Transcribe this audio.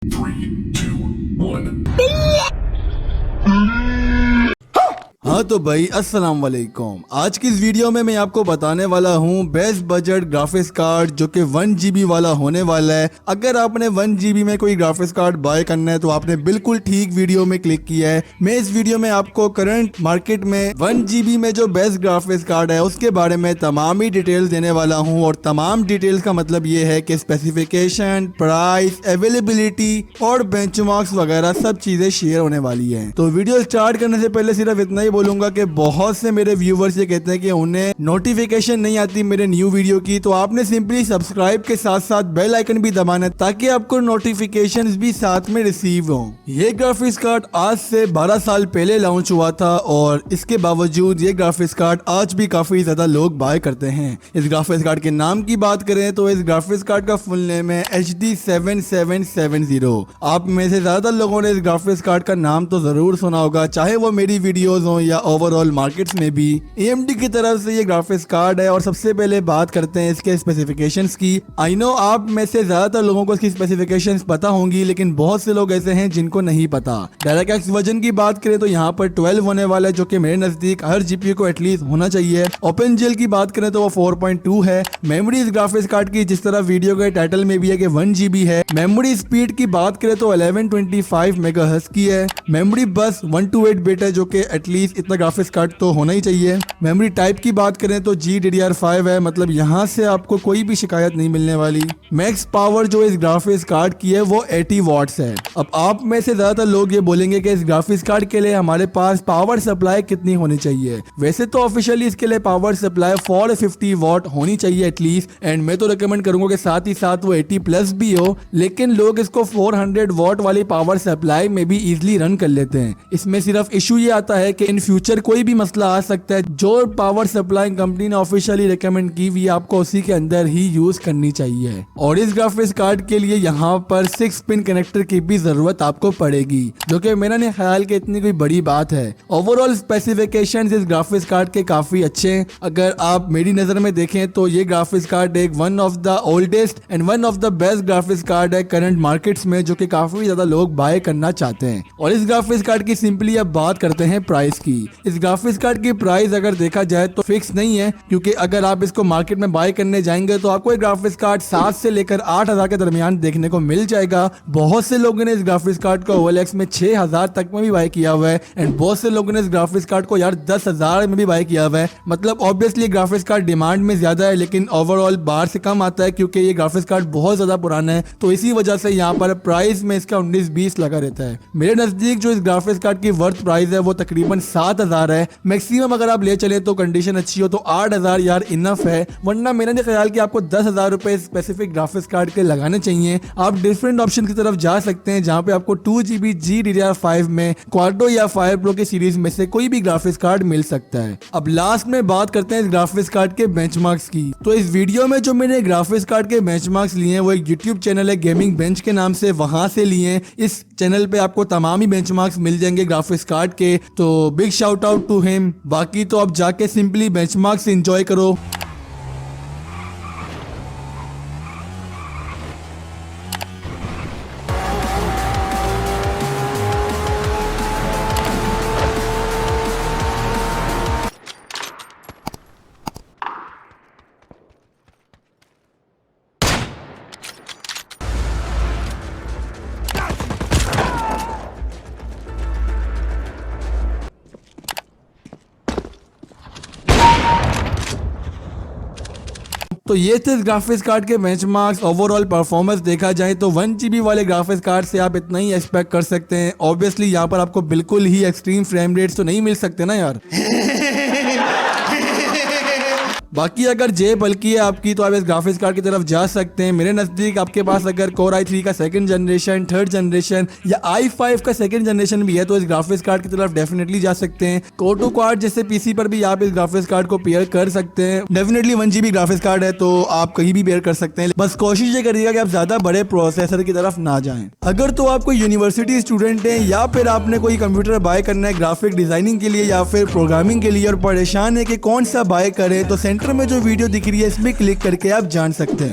3, 2, 1. हाँ तो भाई अस्सलाम वालेकुम। आज की इस वीडियो में मैं आपको बताने वाला हूँ बेस्ट बजट ग्राफिक्स कार्ड जो कि 1 GB वाला होने वाला है। अगर आपने 1 GB में कोई ग्राफिक्स कार्ड बाय करना है तो आपने बिल्कुल ठीक वीडियो में क्लिक किया है। मैं इस वीडियो में आपको करंट मार्केट में 1 GB में जो बेस्ट ग्राफिक्स कार्ड है उसके बारे में तमाम ही डिटेल्स देने वाला हूँ। और तमाम डिटेल्स का मतलब ये है कि स्पेसिफिकेशन, प्राइस, अवेलेबिलिटी और बेंचमार्क्स वगैरह सब चीजें शेयर होने वाली है। तो वीडियो स्टार्ट करने से पहले सिर्फ इतना बोलूंगा कि बहुत से मेरे व्यूवर्स ये कहते हैं कि उन्हें नोटिफिकेशन नहीं आती मेरे न्यू वीडियो की, तो आपने सिंपली सब्सक्राइब के साथ साथ बेल आइकन भी दबाना है ताकि आपको नोटिफिकेशंस भी साथ में रिसीव हो। ये ग्राफिक्स कार्ड आज से 12 साल पहले लॉन्च हुआ था और इसके बावजूद ये ग्राफिक्स कार्ड आज भी काफी ज्यादा लोग बाय करते हैं। इस ग्राफिक्स कार्ड के नाम की बात करें तो इस ग्राफिक्स कार्ड का फुल नेम है HD 7770। आप में से ज्यादा लोगों ने इस ग्राफिक्स कार्ड का नाम तो जरूर सुना होगा, चाहे वो मेरी वीडियोस हो या ओवरऑल मार्केट्स में भी। AMD की तरफ से ये ग्राफिक्स कार्ड है और सबसे पहले बात करते हैं इसके स्पेसिफिकेशंस की। आई नो आप में से ज्यादातर लोगों को इसकी स्पेसिफिकेशंस पता होंगी, लेकिन बहुत से लोग ऐसे हैं जिनको नहीं पता। डायरेक्ट वर्जन की बात करें तो यहाँ पर 12 होने वाला है जो कि मेरे नजदीक हर GPU को एटलीस्ट होना चाहिए। ओपन जेल की बात करें तो वो 4.2 है। मेमोरी इस ग्राफिक्स कार्ड की जिस तरह वीडियो के टाइटल में भी है कि 1 GB है। मेमोरी स्पीड की बात करें तो 1125 मेगाहर्ट्ज की है। मेमोरी बस 128 बिट है जो कि एटलीस्ट इतना ग्राफिक्स कार्ड तो होना ही चाहिए। मेमोरी टाइप की बात करें तो GDDR5 है, मतलब यहाँ से आपको कोई भी शिकायत नहीं मिलने वाली। मैक्स पावर जो इस ग्राफिक्स कार्ड की है वो 80 वॉट्स है। अब आप में से ज्यादातर लोग ये बोलेंगे कि इस ग्राफिक्स कार्ड के लिए हमारे पास पावर सप्लाई कितनी होनी चाहिए। वैसे तो ऑफिशियली इसके लिए पावर सप्लाई 450 वॉट होनी चाहिए एटलीस्ट, एंड मैं तो रिकमेंड करूंगा कि साथ ही साथ वो 80 प्लस भी हो, लेकिन लोग इसको 400 वॉट वाली पावर सप्लाई में भी इजिली रन कर लेते हैं। इसमें सिर्फ इशू ये आता है कि इन फ्यूचर कोई भी मसला आ सकता है। जो पावर सप्लाई कंपनी ने ऑफिशियली रिकमेंड की हुई आपको उसी के अंदर ही यूज करनी चाहिए। और इस ग्राफिक्स कार्ड के लिए यहाँ पर 6 पिन कनेक्टर की भी जरूरत आपको पड़ेगी, जो कि मेरा नहीं ख्याल कि इतनी कोई बड़ी बात है। ओवरऑल स्पेसिफिकेशंस इस ग्राफिक्स कार्ड के काफी अच्छे हैं। अगर आप मेरी नजर में देखें तो ये ग्राफिक्स कार्ड एक one of the oldest and one of the best graphics card है करंट मार्केट्स में, जो कि काफी ज्यादा लोग बाय करना चाहते हैं। और इस ग्राफिक्स कार्ड की सिंपली अब बात करते हैं प्राइस की। इस ग्राफिक्स कार्ड की प्राइस अगर देखा जाए तो फिक्स नहीं है, क्योंकि अगर आप इसको मार्केट में बाय करने जाएंगे तो आपको एक ग्राफिक्स कार्ड 7 से लेकर 8,000 के दरमियान देखने को मिल जाएगा। बहुत से लोगों ने इस ग्राफिक्स कार्ड को OLX में 6,000 तक में भी बाय किया हुआ है, एंड बहुत से लोगों ने इस ग्राफिक्स कार्ड को यार 10,000 में भी बाय किया हुआ है। मतलब ऑब्वियसली ग्राफिक्स कार्ड डिमांड में ज्यादा है, लेकिन ओवरऑल बाहर से कम आता है क्योंकि ये ग्राफिक्स कार्ड बहुत ज्यादा पुराना है, तो इसी वजह से यहाँ पर प्राइस में इसका 19-20 लगा रहता है। मेरे नजदीक जो इस ग्राफिक्स कार्ड की वर्थ प्राइस है वो तकरीबन 7,000 है। मैक्सिमम अगर आप ले चले तो कंडीशन अच्छी हो तो 8,000 यार इनफ है, वरना मेरा नहीं ख्याल कि आपको 10,000 रुपए स्पेसिफिक ग्राफिक्स कार्ड के लगाने चाहिए। आप डिफरेंट ऑप्शन की तरफ जा सकते हैं जहां पे आपको 2 GB GDDR5 में क्वाड्रो या फायर प्रो की सीरीज में से कोई भी ग्राफिक्स कार्ड मिल सकता है। अब लास्ट में बात करते हैं इस ग्राफिक्स कार्ड के बेंचमार्क्स की। तो इस वीडियो में जो मैंने ग्राफिक्स कार्ड के बेंचमार्क्स लिए हैं वो एक यूट्यूब चैनल है गेमिंग बेंच के नाम से, वहां से लिए। इस चैनल पे आपको तमाम ही बेंचमार्क्स मिल जाएंगे ग्राफिक्स कार्ड के, तो big shout out to him. बाकी तो आप जाके सिंपली बेंचमार्क्स एंजॉय करो। तो ये थे इस ग्राफिक्स कार्ड के बेंचमार्क्स। ओवरऑल परफॉर्मेंस देखा जाए तो 1 GB वाले ग्राफिक्स कार्ड से आप इतना ही एक्सपेक्ट कर सकते हैं। ऑब्वियसली यहाँ पर आपको बिल्कुल ही एक्सट्रीम फ्रेम रेट्स तो नहीं मिल सकते ना यार। बाकी अगर जेब हल्की है आपकी तो आप इस ग्राफिक्स कार्ड की तरफ जा सकते हैं। मेरे नजदीक आपके पास अगर Core i3 का 2nd जनरेशन, 3rd जनरेशन या i5 का 2nd जनरेशन भी है तो इस ग्राफिक्स कार्ड की तरफ डेफिनेटली जा सकते हैं। Core 2 कार्ड जैसे पीसी पर भी आप इस ग्राफिक्स कार्ड को पेयर कर सकते हैं। डेफिनेटली 1 GB ग्राफिक्स कार्ड है तो आप कहीं भी पेयर कर सकते हैं, बस कोशिश ये करिएगा कि आप ज्यादा बड़े प्रोसेसर की तरफ ना जाएं। अगर तो आप कोई यूनिवर्सिटी स्टूडेंट हैं या फिर आपने कोई कंप्यूटर बाय करना है ग्राफिक डिजाइनिंग के लिए या फिर प्रोग्रामिंग के लिए और परेशान है कि कौन सा बाय करें, तो सेंटर में जो वीडियो दिख रही है इसमें क्लिक करके आप जान सकते हैं।